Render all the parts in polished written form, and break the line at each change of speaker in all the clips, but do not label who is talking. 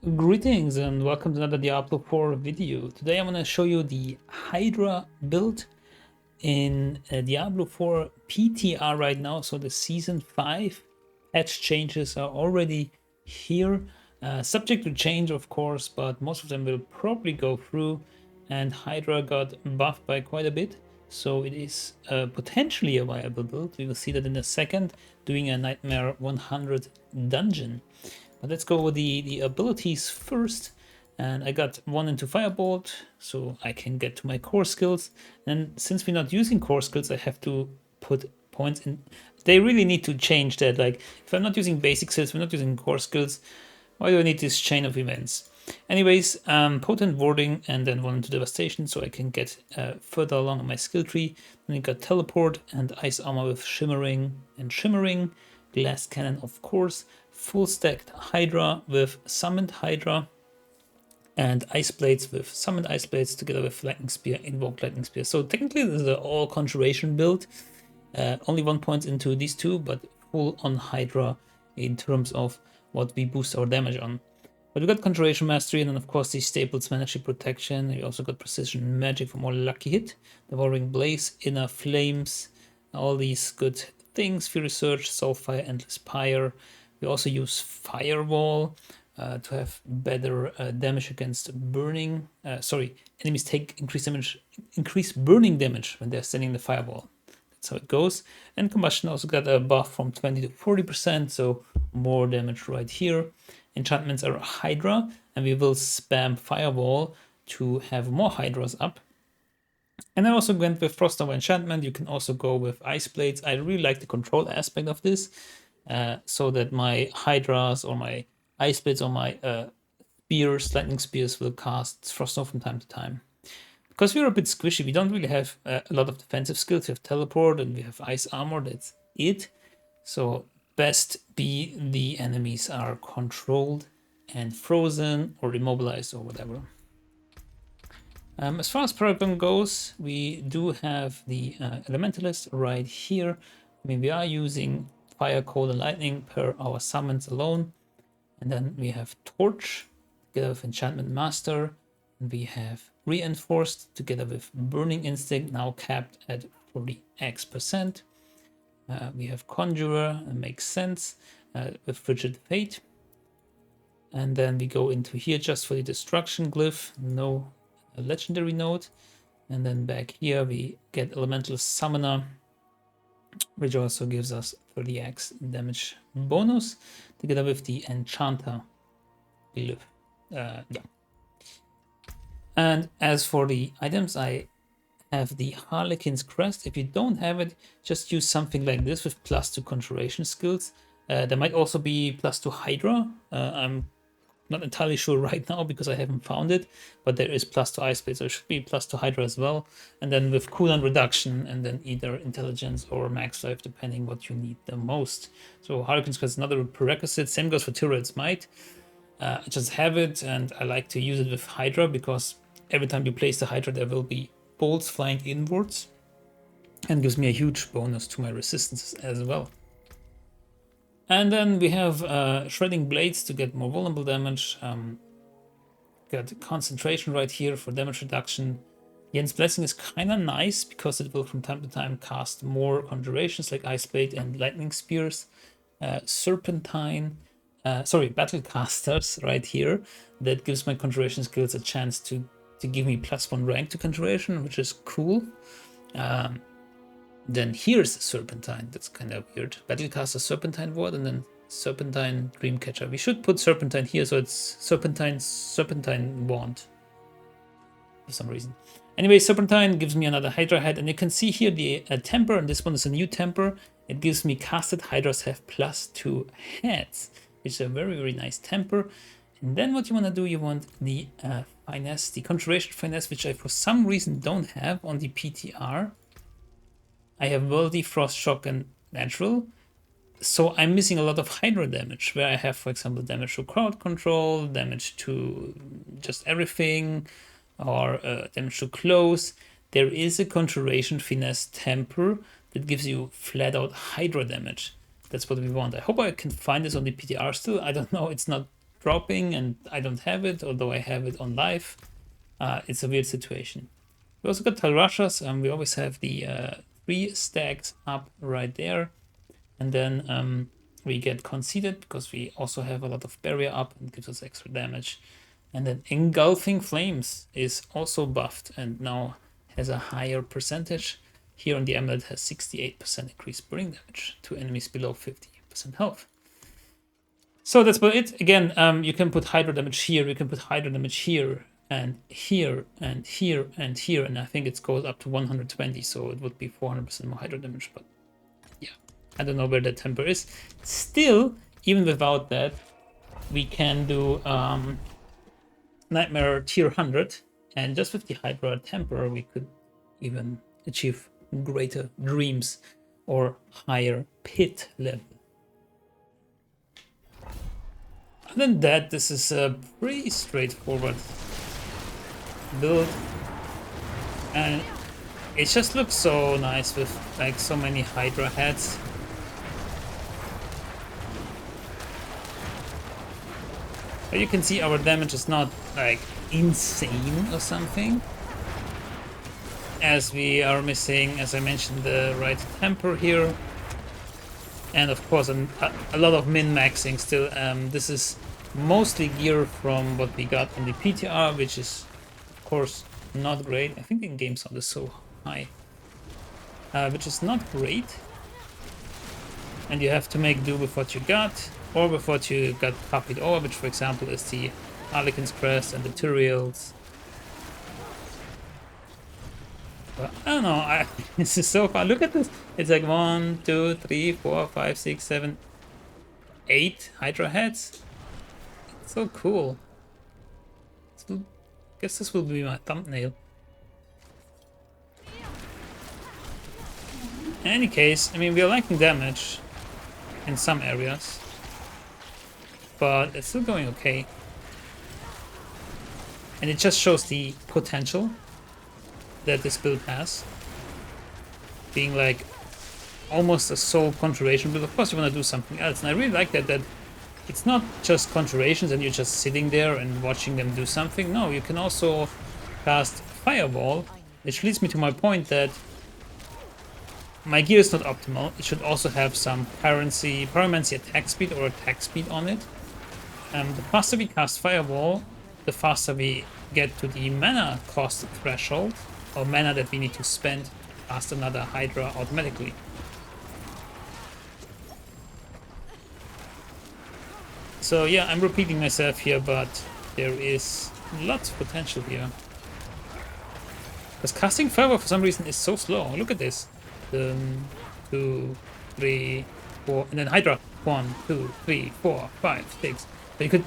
Greetings and welcome to another Diablo 4 video. Today I'm going to show you the Hydra build in Diablo 4 PTR right now. So the Season 5 patch changes are already here. Subject to change, of course, but most of them will probably go through. And Hydra got buffed by quite a bit. So it is potentially a viable build. We will see that in a second, doing a Nightmare 100 dungeon. But let's go with the abilities first. And I got 1 into Firebolt, so I can get to my core skills. And since we're not using core skills, I have to put points in. They really need to change that. Like, if I'm not using basic skills, we're not using core skills, why do I need this chain of events? Anyways, potent warding and then 1 into devastation, so I can get further along on my skill tree. Then we got teleport and ice armor with shimmering and shimmering. Glass cannon, of course. Full stacked Hydra with summoned Hydra. And ice blades with summoned ice blades together with lightning spear, invoked lightning spear. So technically this is an all conjuration build. Only 1 point into these two, but full on Hydra in terms of what we boost our damage on. But we got Conjuration Mastery, and then of course these staples, Mana Protection. We also got Precision Magic for more lucky hit, Devouring Blaze, Inner Flames, all these good things. Fury Surge, Soulfire, Endless Pyre. We also use Firewall to have better damage against burning. Enemies take increased burning damage when they're standing in the Firewall. That's how it goes. And Combustion also got a buff from 20 to 40%, so more damage right here. Enchantments are Hydra, and we will spam Firewall to have more Hydras up. And I also went with Frost Nova Enchantment. You can also go with Ice Blades. I really like the control aspect of this, so that my Hydras or my Ice Blades or my spears, lightning spears will cast Frost Nova from time to time. Because we're a bit squishy, we don't really have a lot of defensive skills. We have teleport and we have ice armor, that's it. So best be the enemies are controlled and frozen or immobilized or whatever. As far as Paragon goes, we do have the Elementalist right here. I mean, we are using Fire, Cold, and Lightning per our summons alone. And then we have Torch together with Enchantment Master. And we have Reinforced together with Burning Instinct, now capped at 40x%. We have Conjurer, it makes sense, with Frigid Fate. And then we go into here just for the Destruction Glyph, no legendary node. And then back here we get Elemental Summoner, which also gives us 30x damage bonus, together with the Enchanter Glyph. Yeah. And as for the items, I have the Harlequin's Crest. If you don't have it, just use something like this with +2 conjuration skills. There might also be +2 Hydra. I'm not entirely sure right now because I haven't found it, but there is +2 Ice Blade, so it should be +2 Hydra as well. And then with cooldown reduction, and then either Intelligence or Max Life, depending what you need the most. So Harlequin's Crest is another prerequisite. Same goes for Tyrell's Might. I just have it, and I like to use it with Hydra because every time you place the Hydra, there will be bolts flying inwards, and gives me a huge bonus to my resistances as well. And then we have Shredding Blades to get more vulnerable damage. Got Concentration right here for damage reduction. Yen's Blessing is kind of nice because it will from time to time cast more conjurations like Ice Blade and Lightning Spears. Serpentine, Battlecasters right here. That gives my conjuration skills a chance to give me +1 rank to conjuration, which is cool. Then here's Serpentine. That's kind of weird. Battlecaster Serpentine Ward and then Serpentine Dreamcatcher. We should put Serpentine here so it's Serpentine Wand for some reason. Anyway, Serpentine gives me another Hydra head, and you can see here the temper, and this one is a new temper. It gives me casted Hydras have +2 heads, which is a very, very nice temper. And then what you want to do, you want the finesse, the conjuration finesse, which I for some reason don't have on the PTR. I have Worldy, Frost Shock, and Natural. So I'm missing a lot of Hydra damage, where I have, for example, damage to crowd control, damage to just everything, or damage to close. There is a conjuration finesse temper that gives you flat out Hydra damage. That's what we want. I hope I can find this on the PTR still. I don't know. It's not dropping and I don't have it, although I have it on live. It's a weird situation. We also got Talrashas, and we always have the 3 stacks up right there. And then we get conceded because we also have a lot of barrier up and gives us extra damage. And then Engulfing Flames is also buffed and now has a higher percentage. Here on the amulet has 68% increased burning damage to enemies below 50% health. So that's about it. Again, you can put Hydra damage here, you can put Hydra damage here, and here, and here, and here, and I think it goes up to 120, so it would be 400% more Hydra damage, but yeah, I don't know where the temper is. Still, even without that, we can do Nightmare tier 100, and just with the Hydra temper, we could even achieve greater dreams or higher pit level. Other than that, this is a pretty straightforward build, and it just looks so nice with like so many Hydra heads. But you can see our damage is not like insane or something, as we are missing, as I mentioned, the right temper here. And of course a lot of min-maxing still. This is mostly gear from what we got in the PTR, which is of course not great. I think the in-game sound is so high, which is not great. And you have to make do with what you got, or with what you got copied over, which for example is the Harlequin's Crest and the Turiels. But I don't know, this is so fun. Look at this. It's like 1, 2, 3, 4, 5, 6, 7, 8 Hydra heads. It's so cool. I guess this will be my thumbnail. In any case, I mean, we are liking damage in some areas, but it's still going okay. And it just shows the potential that this build has, being like almost a soul conjuration build. Of course you want to do something else, and I really like that it's not just conjurations and you're just sitting there and watching them do something. No, you can also cast Fireball, which leads me to my point that my gear is not optimal. It should also have some Pyromancy attack speed or attack speed on it. The faster we cast Fireball, the faster we get to the mana cost threshold, or mana that we need to spend to cast another Hydra automatically. So yeah, I'm repeating myself here, but there is lots of potential here. Because casting Fireball for some reason is so slow. Look at this. 2, 3, 4, and then Hydra. 1, 2, 3, 4, 5, 6. So you could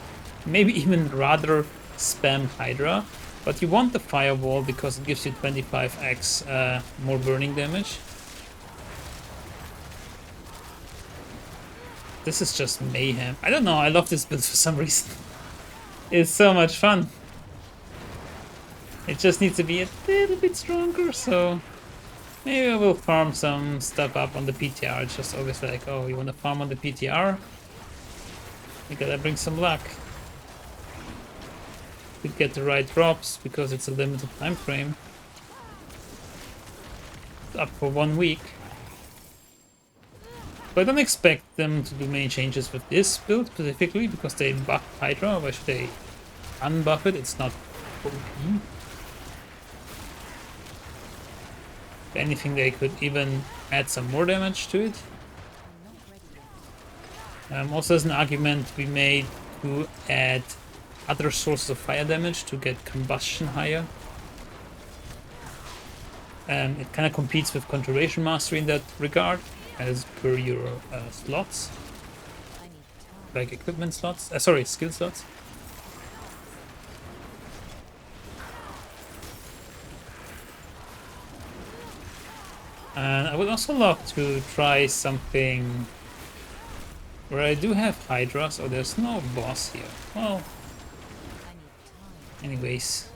maybe even rather spam Hydra, but you want the Fireball because it gives you 25x more burning damage. This is just mayhem. I don't know, I love this build for some reason. It's so much fun. It just needs to be a little bit stronger, so maybe I will farm some stuff up on the PTR. It's just always like, oh, you want to farm on the PTR? You gotta bring some luck to get the right drops, because it's a limited time frame. It's up for 1 week. So I don't expect them to do many changes with this build specifically, because they buffed Hydra. Why should they unbuff it? It's not OP. If anything, they could even add some more damage to it. Also, as an argument, we made to add other sources of fire damage to get combustion higher. It kind of competes with Conjuration Mastery in that regard, as per your slots, like equipment slots. Sorry, skill slots. And I would also love to try something where I do have Hydra, so there's no boss here. Well, anyways,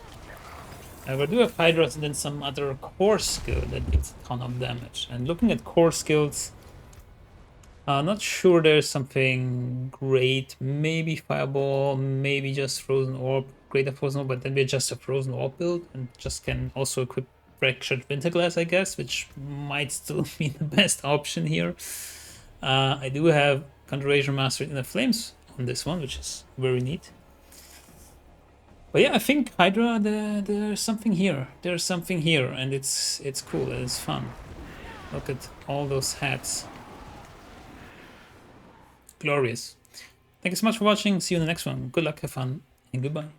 we do have Hydras and then some other core skill that gives a ton of damage. And looking at core skills, Not sure there's something great. Maybe Fireball, maybe just Frozen Orb, Greater Frozen Orb, but then we're just a Frozen Orb build and just can also equip Fractured Winterglass, I guess, which might still be the best option here. I do have Conjuration Mastered in the Flames on this one, which is very neat. But yeah, I think Hydra, there's something here. There's something here, and it's cool and it's fun. Look at all those hats. Glorious. Thank you so much for watching. See you in the next one. Good luck, have fun, and goodbye.